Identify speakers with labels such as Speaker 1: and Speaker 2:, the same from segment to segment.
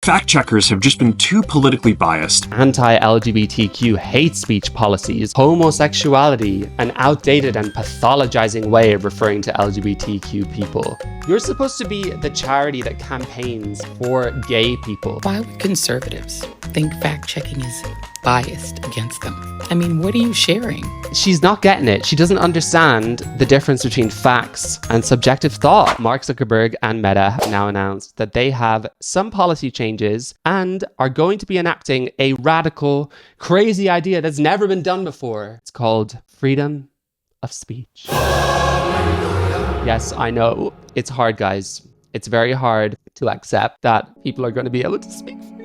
Speaker 1: Fact checkers have just been too politically biased.
Speaker 2: Anti-LGBTQ hate speech policies, homosexuality, an outdated and pathologizing way of referring to LGBTQ people. You're supposed to be the charity that campaigns for gay people.
Speaker 3: Why would conservatives think fact-checking is biased against them? I mean, what are you sharing?
Speaker 2: She's not getting it. She doesn't understand the difference between facts and subjective thought. Mark Zuckerberg and Meta have now announced that they have some policy changes and are going to be enacting a radical, crazy idea that's never been done before. It's called freedom of speech. Yes, I know. It's hard, guys. It's very hard to accept that people are going to be able to speak freely.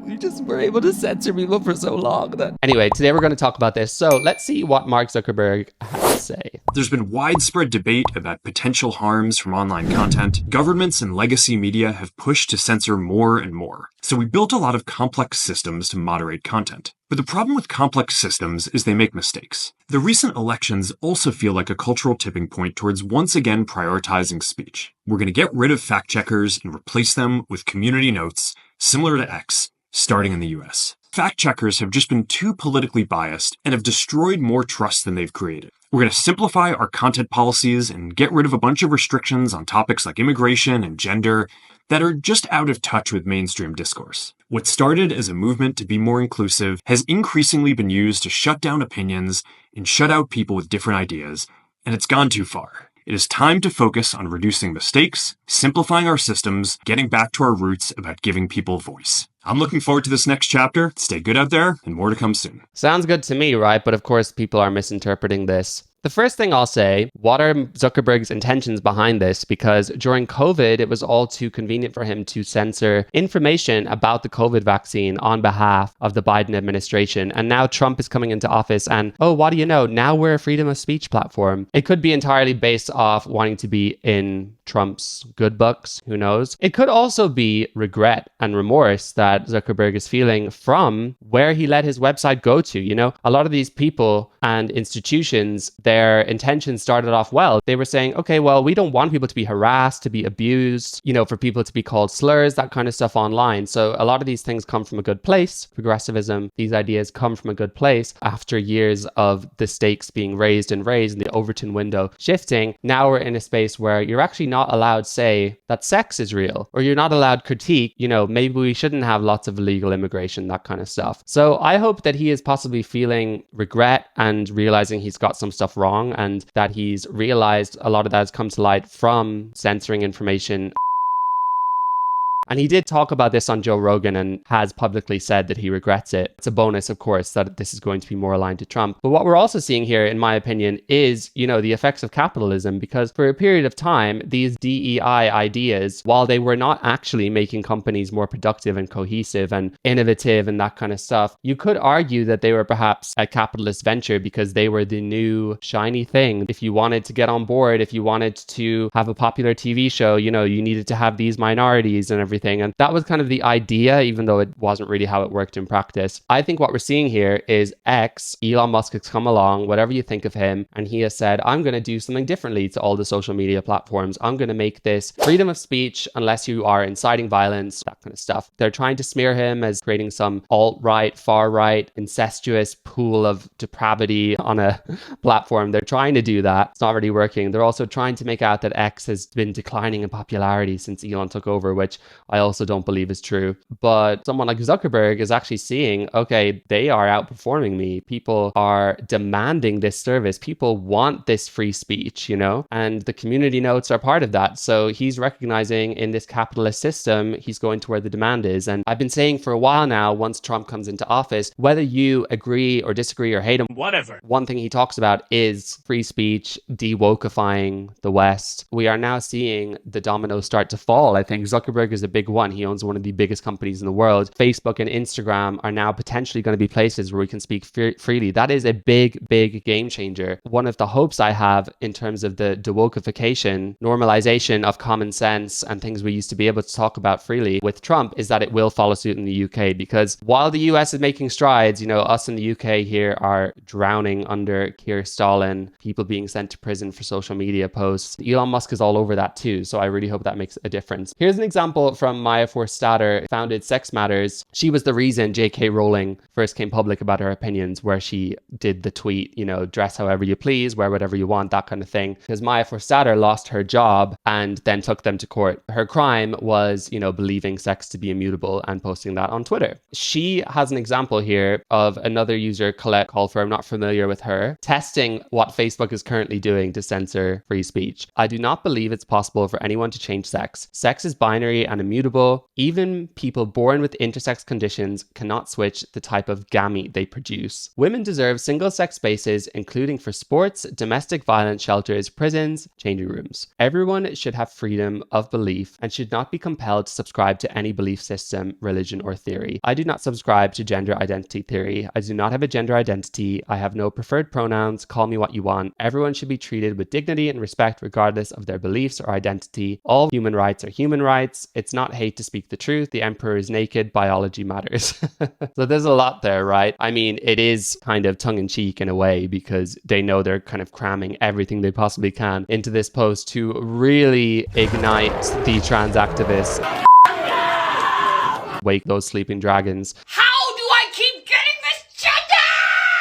Speaker 2: We just were able to censor people for so long that... Anyway, today we're going to talk about this. So let's see what Mark Zuckerberg has to say.
Speaker 1: There's been widespread debate about potential harms from online content. Governments and legacy media have pushed to censor more and more. So we built a lot of complex systems to moderate content. But the problem with complex systems is they make mistakes. The recent elections also feel like a cultural tipping point towards once again prioritizing speech. We're going to get rid of fact checkers and replace them with community notes, similar to X, starting in the US. Fact checkers have just been too politically biased and have destroyed more trust than they've created. We're going to simplify our content policies and get rid of a bunch of restrictions on topics like immigration and gender that are just out of touch with mainstream discourse. What started as a movement to be more inclusive has increasingly been used to shut down opinions and shut out people with different ideas, and it's gone too far. It is time to focus on reducing mistakes, simplifying our systems, getting back to our roots about giving people voice. I'm looking forward to this next chapter. Stay good out there, and more to come soon.
Speaker 2: Sounds good to me, right? But of course, people are misinterpreting this. The first thing I'll say, what are Zuckerberg's intentions behind this? Because during COVID, it was all too convenient for him to censor information about the COVID vaccine on behalf of the Biden administration. And now Trump is coming into office and, oh, what do you know? Now we're a freedom of speech platform. It could be entirely based off wanting to be in Trump's good books. Who knows? It could also be regret and remorse that Zuckerberg is feeling from where he let his website go to. You know, a lot of these people and institutions, their intentions started off well. They were saying, okay, well, we don't want people to be harassed, to be abused, you know, for people to be called slurs, that kind of stuff online. So a lot of these things come from a good place. Progressivism, these ideas come from a good place. After years of the stakes being raised and the Overton window shifting, now we're in a space where you're actually not allowed to say that sex is real, or you're not allowed critique, you know, maybe we shouldn't have lots of illegal immigration, that kind of stuff. So I hope that he is possibly feeling regret and realizing he's got some stuff wrong, and that he's realized a lot of that has come to light from censoring information. And he did talk about this on Joe Rogan and has publicly said that he regrets it. It's a bonus, of course, that this is going to be more aligned to Trump. But what we're also seeing here, in my opinion, is, you know, the effects of capitalism, because for a period of time, these DEI ideas, while they were not actually making companies more productive and cohesive and innovative and that kind of stuff, you could argue that they were perhaps a capitalist venture because they were the new shiny thing. If you wanted to get on board, if you wanted to have a popular TV show, you know, you needed to have these minorities and everything. And that was kind of the idea, even though it wasn't really how it worked in practice. I think what we're seeing here is X, Elon Musk has come along, whatever you think of him, and he has said, I'm going to do something differently to all the social media platforms. I'm going to make this freedom of speech unless you are inciting violence, that kind of stuff. They're trying to smear him as creating some alt-right, far-right, incestuous pool of depravity on a platform. They're trying to do that. It's not really working. They're also trying to make out that X has been declining in popularity since Elon took over, which I also don't believe is true. But someone like Zuckerberg is actually seeing, okay, they are outperforming me. People are demanding this service. People want this free speech, you know, and the community notes are part of that. So he's recognizing in this capitalist system, he's going to where the demand is. And I've been saying for a while now, once Trump comes into office, whether you agree or disagree or hate him, whatever, one thing he talks about is free speech, de-wokifying the West. We are now seeing the dominoes start to fall. I think Zuckerberg is a big one. He owns one of the biggest companies in the world. Facebook and Instagram are now potentially going to be places where we can speak freely. That is a big, big game changer. One of the hopes I have in terms of the dewokification, normalization of common sense and things we used to be able to talk about freely with Trump is that it will follow suit in the UK, because while the US is making strides, you know, us in the UK here are drowning under Keir Stalin, people being sent to prison for social media posts. Elon Musk is all over that too. So I really hope that makes a difference. Here's an example from from Maya Forstater founded Sex Matters. She was the reason J.K. Rowling first came public about her opinions, where she did the tweet, dress however you please, wear whatever you want, that kind of thing. Because Maya Forstater lost her job and then took them to court. Her crime was, believing sex to be immutable and posting that on Twitter. She has an example here of another user, Colette Colfer, I'm not familiar with her, testing what Facebook is currently doing to censor free speech. I do not believe it's possible for anyone to change sex. Sex is binary and immutable. Even people born with intersex conditions cannot switch the type of gamete they produce. Women deserve single-sex spaces, including for sports, domestic violence shelters, prisons, changing rooms. Everyone should have freedom of belief and should not be compelled to subscribe to any belief system, religion, or theory. I do not subscribe to gender identity theory. I do not have a gender identity. I have no preferred pronouns. Call me what you want. Everyone should be treated with dignity and respect regardless of their beliefs or identity. All human rights are human rights. It's not hate to speak the truth. The emperor is naked. Biology matters. So there's a lot there, right? I mean, it is kind of tongue-in-cheek in a way because they know they're kind of cramming everything they possibly can into this post to really ignite the trans activists. Wake those sleeping dragons.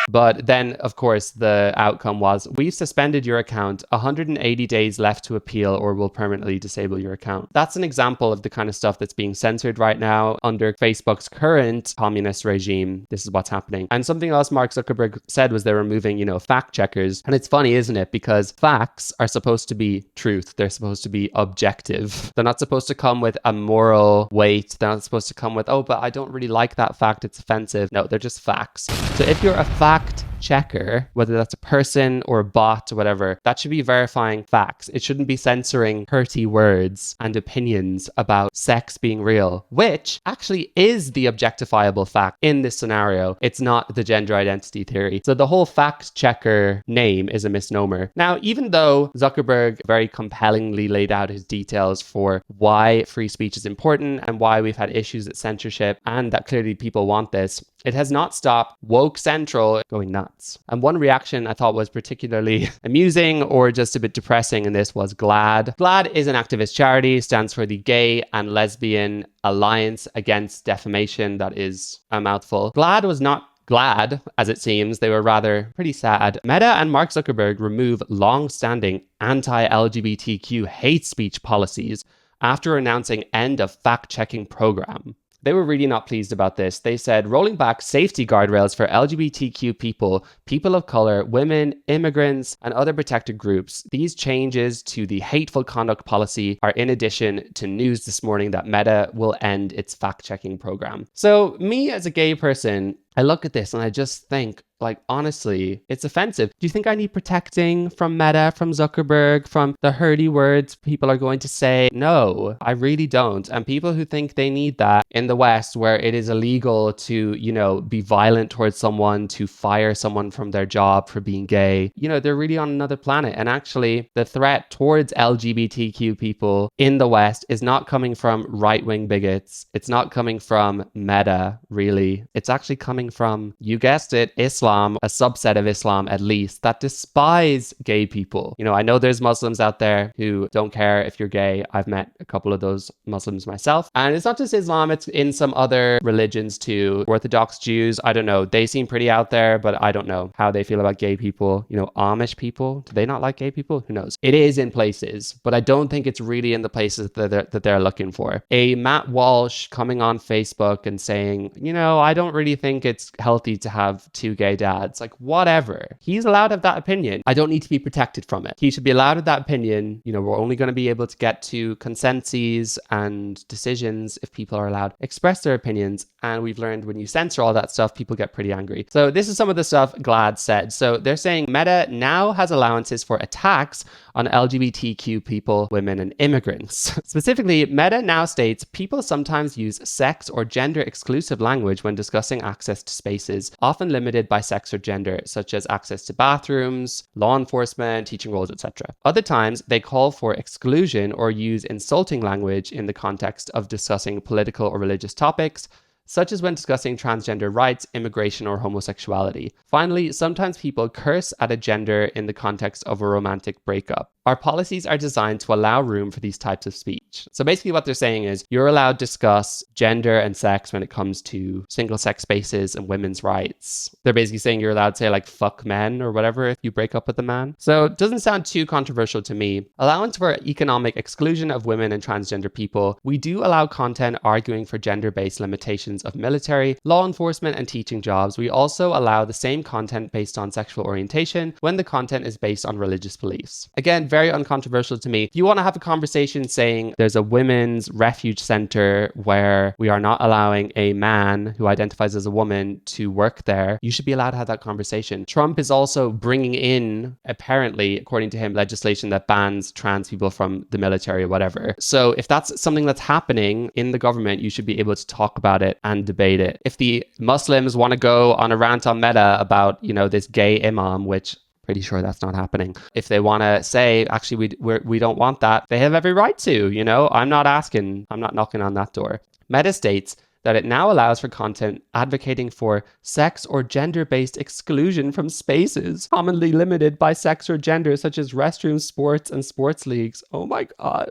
Speaker 2: But then, of course, the outcome was, we've suspended your account, 180 days left to appeal or will permanently disable your account. That's an example of the kind of stuff that's being censored right now under Facebook's current communist regime. This is what's happening. And something else Mark Zuckerberg said was they're removing, fact checkers. And it's funny, isn't it? Because facts are supposed to be truth. They're supposed to be objective. They're not supposed to come with a moral weight. They're not supposed to come with, oh, but I don't really like that fact. It's offensive. No, they're just facts. So if you're a fact checker, whether that's a person or a bot or whatever, that should be verifying facts. It shouldn't be censoring hurty words and opinions about sex being real, which actually is the objectifiable fact in this scenario. It's not the gender identity theory. So the whole fact checker name is a misnomer. Now, even though Zuckerberg very compellingly laid out his details for why free speech is important and why we've had issues with censorship and that clearly people want this, it has not stopped woke central going nuts. And one reaction I thought was particularly amusing or just a bit depressing in this was Glaad. Glaad is an activist charity, stands for the Gay and Lesbian Alliance Against Defamation. That is a mouthful. Glaad was not glad, as it seems. They were rather pretty sad. Meta and Mark Zuckerberg remove long-standing anti-LGBTQ hate speech policies after announcing end of fact-checking program. They were really not pleased about this. They said, rolling back safety guardrails for LGBTQ people, people of color, women, immigrants, and other protected groups. These changes to the hateful conduct policy are in addition to news this morning that Meta will end its fact-checking program. So me as a gay person, I look at this and I just think, honestly, it's offensive. Do you think I need protecting from Meta, from Zuckerberg, from the hurty words people are going to say? No, I really don't. And people who think they need that in the West, where it is illegal to, be violent towards someone, to fire someone from their job for being gay, they're really on another planet. And actually, the threat towards LGBTQ people in the West is not coming from right-wing bigots. It's not coming from Meta, really. It's actually coming from, you guessed it, Islam, a subset of Islam at least, that despise gay people. I know there's Muslims out there who don't care if you're gay. I've met a couple of those Muslims myself. And it's not just Islam, it's in some other religions too. Orthodox Jews, I don't know. They seem pretty out there, but I don't know how they feel about gay people. Amish people, do they not like gay people? Who knows? It is in places, but I don't think it's really in the places that they're looking for. A Matt Walsh coming on Facebook and saying, I don't really think it's healthy to have two gay dads. Whatever. He's allowed to have that opinion. I don't need to be protected from it. He should be allowed to have that opinion. We're only going to be able to get to consensus and decisions if people are allowed to express their opinions. And we've learned when you censor all that stuff, people get pretty angry. So this is some of the stuff Glaad said. So they're saying Meta now has allowances for attacks on LGBTQ people, women, and immigrants. Specifically, Meta now states people sometimes use sex or gender exclusive language when discussing access to spaces, often limited by sex or gender, such as access to bathrooms, law enforcement, teaching roles, etc. Other times, they call for exclusion or use insulting language in the context of discussing political or religious topics, such as when discussing transgender rights, immigration, or homosexuality. Finally, sometimes people curse at a gender in the context of a romantic breakup. Our policies are designed to allow room for these types of speech. So basically what they're saying is you're allowed to discuss gender and sex when it comes to single-sex spaces and women's rights. They're basically saying you're allowed to say like fuck men or whatever if you break up with a man. So it doesn't sound too controversial to me. Allowance for economic exclusion of women and transgender people. We do allow content arguing for gender-based limitations of military, law enforcement, and teaching jobs. We also allow the same content based on sexual orientation when the content is based on religious beliefs. Again, very uncontroversial to me. If you want to have a conversation saying there's a women's refuge center where we are not allowing a man who identifies as a woman to work there, you should be allowed to have that conversation. Trump is also bringing in, apparently, according to him, legislation that bans trans people from the military or whatever. So if that's something that's happening in the government, you should be able to talk about it and debate it. If the Muslims want to go on a rant on Meta about, this gay imam, which pretty sure that's not happening. If they want to say, actually, we don't want that, they have every right to, I'm not knocking on that door. Meta states that it now allows for content advocating for sex or gender-based exclusion from spaces commonly limited by sex or gender, such as restrooms, sports, and sports leagues. Oh my God.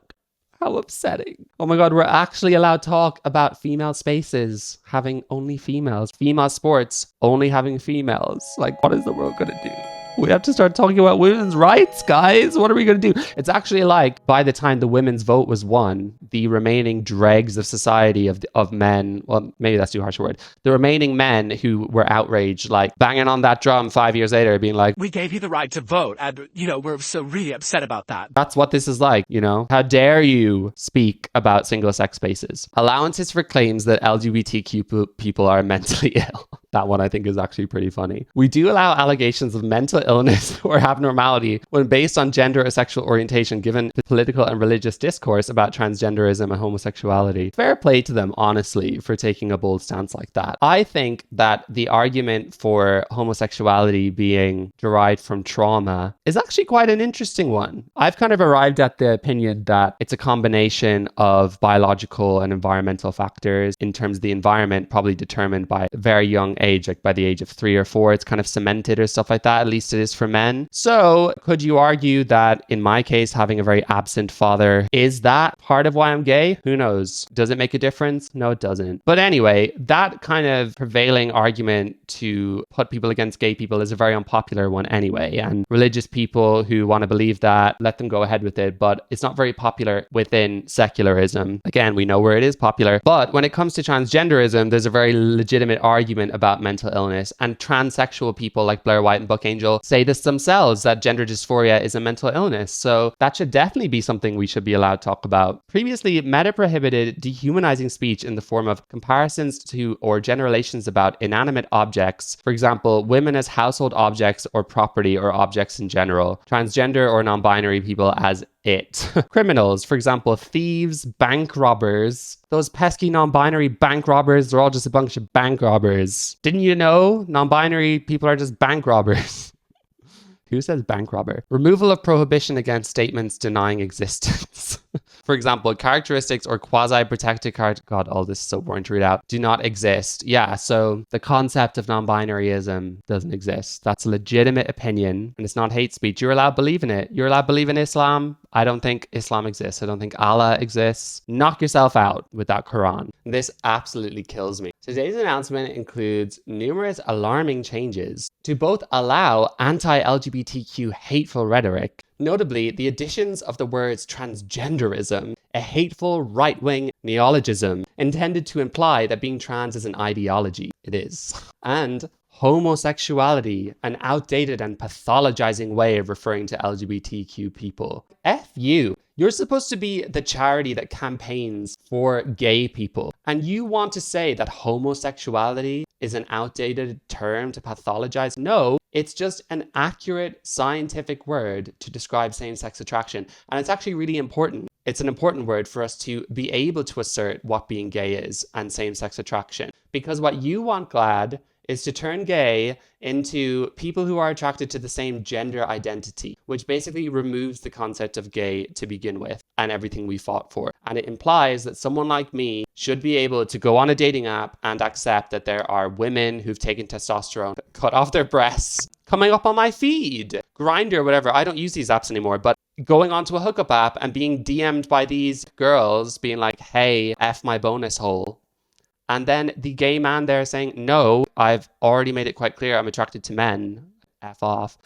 Speaker 2: How upsetting. Oh my God, we're actually allowed to talk about female spaces having only females. Female sports only having females. Like, what is the world going to do? We have to start talking about women's rights, guys. What are we going to do? It's actually like by the time the women's vote was won, the remaining dregs of society of men, well, maybe that's too harsh a word, the remaining men who were outraged, like banging on that drum 5 years later, being like,
Speaker 4: we gave you the right to vote. And, we're so really upset about that.
Speaker 2: That's what this is like, How dare you speak about single-sex spaces? Allowances for claims that LGBTQ people are mentally ill. That one I think is actually pretty funny. We do allow allegations of mental illness or abnormality when based on gender or sexual orientation, given the political and religious discourse about transgenderism and homosexuality. Fair play to them, honestly, for taking a bold stance like that. I think that the argument for homosexuality being derived from trauma is actually quite an interesting one. I've kind of arrived at the opinion that it's a combination of biological and environmental factors. In terms of the environment, probably determined by a very young age, like by the age of 3 or 4, it's kind of cemented or stuff like that. At least it is for men. So could you argue that in my case, having a very absent father, is that part of why I'm gay? Who knows? Does it make a difference? No, it doesn't. But anyway, that kind of prevailing argument to put people against gay people is a very unpopular one anyway. And religious people who want to believe that, let them go ahead with it. But it's not very popular within secularism. Again, we know where it is popular. But when it comes to transgenderism, there's a very legitimate argument about mental illness. And transsexual people like Blair White and Buck Angel say this themselves, that gender dysphoria is a mental illness. So that should definitely be something we should be allowed to talk about. Previously, Meta prohibited dehumanizing speech in the form of comparisons to or generalizations about inanimate objects. For example, women as household objects or property or objects in general. Transgender or non-binary people as it. Criminals, for example, thieves, bank robbers. Those pesky non-binary bank robbers, they're all just a bunch of bank robbers. Didn't you know non-binary people are just bank robbers? Who says bank robber? Removal of prohibition against statements denying existence. For example, characteristics or quasi-protected God, all this is so boring to read out, do not exist. Yeah, so the concept of non-binaryism doesn't exist. That's a legitimate opinion, and it's not hate speech. You're allowed to believe in it. You're allowed to believe in Islam. I don't think Islam exists. I don't think Allah exists. Knock yourself out with that Quran. This absolutely kills me. Today's announcement includes numerous alarming changes to both allow anti-LGBTQ hateful rhetoric, notably the additions of the words transgenderism, a hateful right-wing neologism intended to imply that being trans is an ideology. It is. And homosexuality, an outdated and pathologizing way of referring to LGBTQ people. F you. You're supposed to be the charity that campaigns for gay people. And you want to say that homosexuality is an outdated term to pathologize? No, it's just an accurate scientific word to describe same-sex attraction. And it's actually really important. It's an important word for us to be able to assert what being gay is and same-sex attraction. Because what you want, Glaad, is to turn gay into people who are attracted to the same gender identity, which basically removes the concept of gay to begin with. and everything we fought for. And it implies that someone like me should be able to go on a dating app and accept that there are women who've taken testosterone, cut off their breasts, coming up on my feed, Grindr, whatever. I don't use these apps anymore, but going onto a hookup app and being DM'd by these girls being like, hey, F my bonus hole. And then the gay man there saying, no, I've already made it quite clear I'm attracted to men. F off.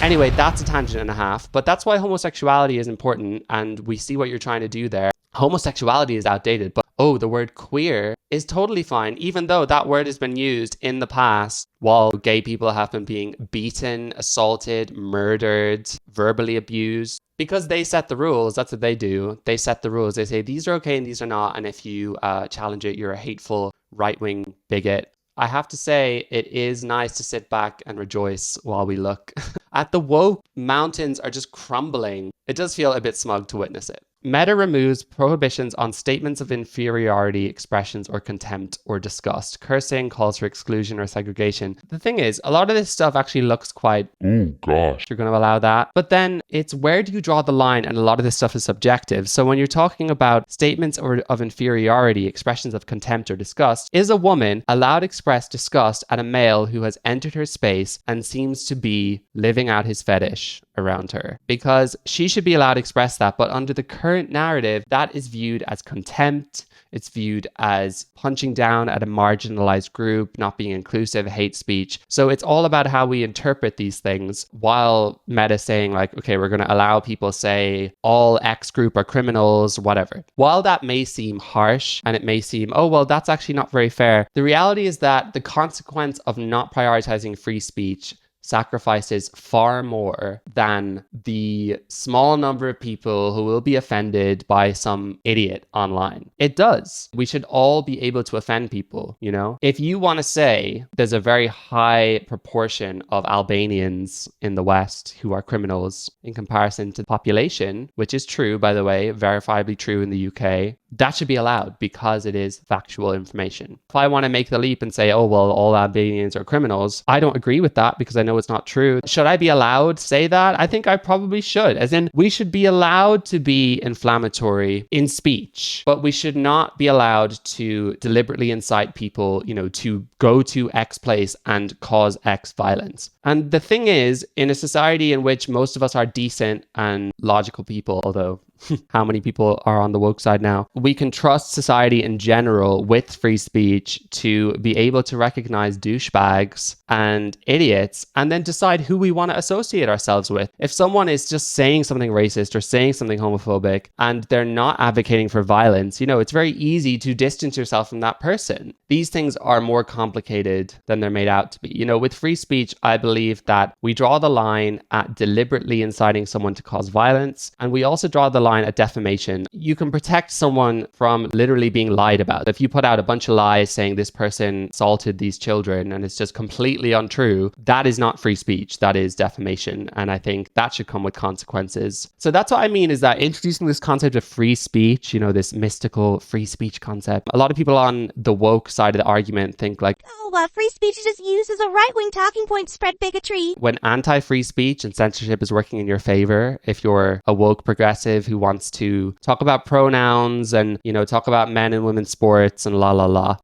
Speaker 2: Anyway, that's a tangent and a half, but that's why homosexuality is important, and we see what you're trying to do there. Homosexuality is outdated, but the word queer is totally fine, even though that word has been used in the past while gay people have been being beaten, assaulted, murdered, verbally abused. Because they set the rules, that's what they do. They set the rules. They say these are okay and these are not, and if you challenge it, you're a hateful right-wing bigot. I have to say, it is nice to sit back and rejoice while we look at the woke mountains are just crumbling. It does feel a bit smug to witness it. Meta removes prohibitions on statements of inferiority, expressions, or contempt or disgust. Cursing, calls for exclusion or segregation. The thing is, a lot of this stuff actually looks quite, oh gosh, you're going to allow that. But then it's where do you draw the line? And a lot of this stuff is subjective. So when you're talking about statements of inferiority, expressions of contempt or disgust, is a woman allowed to express disgust at a male who has entered her space and seems to be living out his fetish around her? Because she should be allowed to express that, but under the current narrative, that is viewed as contempt. It's viewed as punching down at a marginalized group, not being inclusive, hate speech. So it's all about how we interpret these things, while Meta saying like, okay, we're going to allow people say all X group are criminals, whatever. While that may seem harsh and it may seem, oh, well, that's actually not very fair, the reality is that the consequence of not prioritizing free speech sacrifices far more than the small number of people who will be offended by some idiot online. It does. We should all be able to offend people, you know? If you want to say there's a very high proportion of Albanians in the West who are criminals in comparison to the population, which is true, by the way, verifiably true in the UK, that should be allowed because it is factual information. If I want to make the leap and say, oh, well, all Albanians are criminals, I don't agree with that because I know it's not true. Should I be allowed to say that? I think I probably should. As in, we should be allowed to be inflammatory in speech, but we should not be allowed to deliberately incite people, you know, to go to X place and cause X violence. And the thing is, in a society in which most of us are decent and logical people, although how many people are on the woke side now? We can trust society in general with free speech to be able to recognize douchebags and idiots and then decide who we want to associate ourselves with. If someone is just saying something racist or saying something homophobic and they're not advocating for violence, you know, it's very easy to distance yourself from that person. These things are more complicated than they're made out to be. You know, with free speech, I believe that we draw the line at deliberately inciting someone to cause violence, and we also draw the line at defamation. You can protect someone from literally being lied about. If you put out a bunch of lies saying this person assaulted these children and it's just completely untrue, that is not free speech. That is defamation. And I think that should come with consequences. So that's what I mean, is that introducing this concept of free speech, you know, this mystical free speech concept, a lot of people on the woke side of the argument think like,
Speaker 5: free speech is just used as a right-wing talking point to spread bigotry.
Speaker 2: When anti-free speech and censorship is working in your favor, if you're a woke progressive who wants to talk about pronouns and, you know, talk about men and women's sports and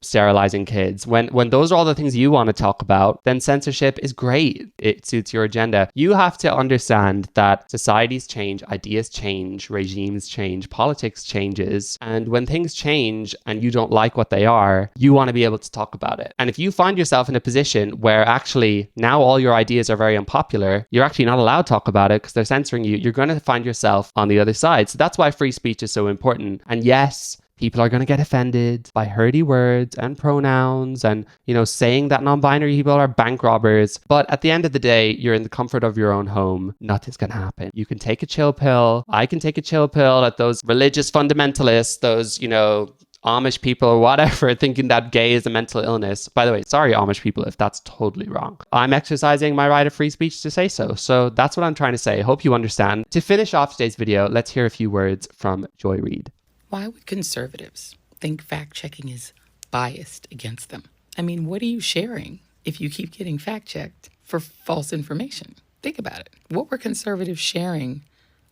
Speaker 2: sterilizing kids, when those are all the things you want to talk about, then censorship is great. It suits your agenda. You have to understand that societies change, ideas change, regimes change, politics changes. And when things change and you don't like what they are, you want to be able to talk about it. And if you find yourself in a position where actually now all your ideas are very unpopular, you're actually not allowed to talk about it because they're censoring you, you're going to find yourself on the other side. So that's why free speech is so important. And yes, people are going to get offended by hurdy words and pronouns and, you know, saying that non-binary people are bank robbers. But at the end of the day, you're in the comfort of your own home. Nothing's going to happen. You can take a chill pill. I can take a chill pill at those religious fundamentalists, those, you know, Amish people or whatever, thinking that gay is a mental illness. By the way, sorry, Amish people, if that's totally wrong. I'm exercising my right of free speech to say so. So that's what I'm trying to say. Hope you understand. To finish off today's video, let's hear a few words from Joy Reid.
Speaker 3: Why would conservatives think fact-checking is biased against them? I mean, what are you sharing if you keep getting fact-checked for false information? Think about it. What were conservatives sharing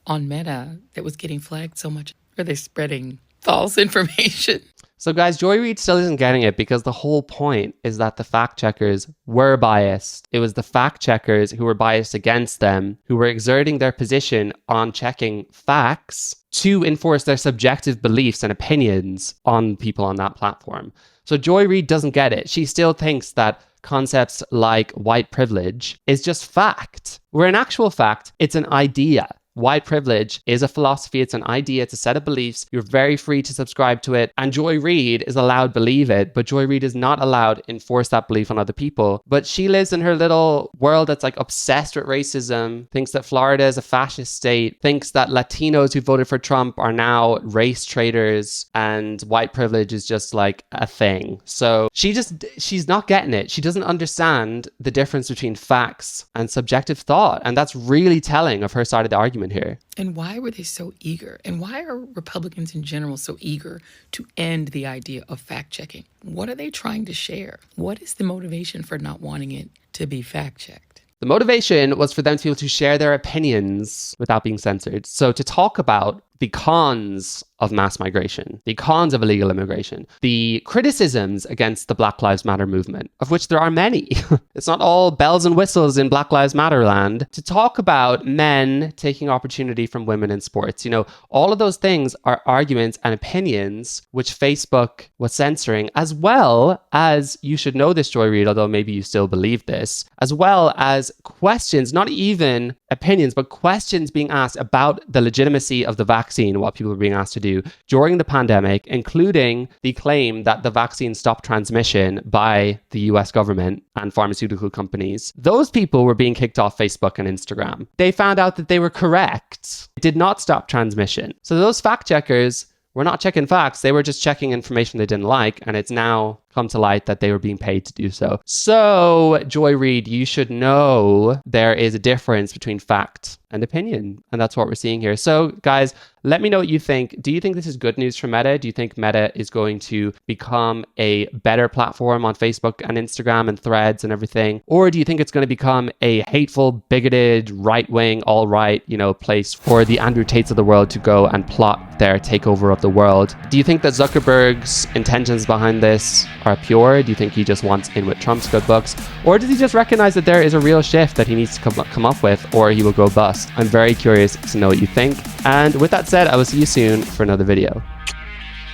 Speaker 3: on Meta that was getting flagged so much? Are they spreading false information?
Speaker 2: So guys, Joy Reid still isn't getting it because the whole point is that the fact checkers were biased. It was the fact checkers who were biased against them, who were exerting their position on checking facts to enforce their subjective beliefs and opinions on people on that platform. So Joy Reid doesn't get it. She still thinks that concepts like white privilege is just fact, where in actual fact, it's an idea. White privilege is a philosophy, it's an idea, it's a set of beliefs. You're very free to subscribe to it. And Joy Reid is allowed to believe it, but Joy Reid is not allowed to enforce that belief on other people. But she lives in her little world that's like obsessed with racism, thinks that Florida is a fascist state, thinks that Latinos who voted for Trump are now race traitors, and white privilege is just like a thing. So she's not getting it. She doesn't understand the difference between facts and subjective thought. And that's really telling of her side of the argument here.
Speaker 3: And why were they so eager? And why are Republicans in general so eager to end the idea of fact-checking? What are they trying to share? What is the motivation for not wanting it to be fact-checked?
Speaker 2: The motivation was for them to be able to share their opinions without being censored. So to talk about the cons of mass migration, the cons of illegal immigration, the criticisms against the Black Lives Matter movement, of which there are many. It's not all bells and whistles in Black Lives Matter land. To talk about men taking opportunity from women in sports. You know, all of those things are arguments and opinions which Facebook was censoring, as well as, you should know this, Joy Reid, although maybe you still believe this, as well as questions, not even opinions, but questions being asked about the legitimacy of the vaccine, what people were being asked to do during the pandemic, including the claim that the vaccine stopped transmission by the US government and pharmaceutical companies. Those people were being kicked off Facebook and Instagram. They found out that they were correct. It did not stop transmission. So those fact checkers were not checking facts. They were just checking information they didn't like. And it's now come to light that they were being paid to do so. So, Joy Reid, you should know there is a difference between fact and opinion. And that's what we're seeing here. So, guys, let me know what you think. Do you think this is good news for Meta? Do you think Meta is going to become a better platform on Facebook and Instagram and Threads and everything? Or do you think it's going to become a hateful, bigoted, right-wing, all-right, place for the Andrew Tates of the world to go and plot their takeover of the world? Do you think that Zuckerberg's intentions behind this are pure? Do you think he just wants in with Trump's good books? Or does he just recognize that there is a real shift that he needs to come up with, or he will go bust? I'm very curious to know what you think. And with that said, I will see you soon for another video.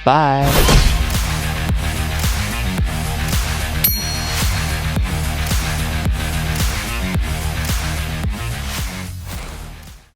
Speaker 2: Bye.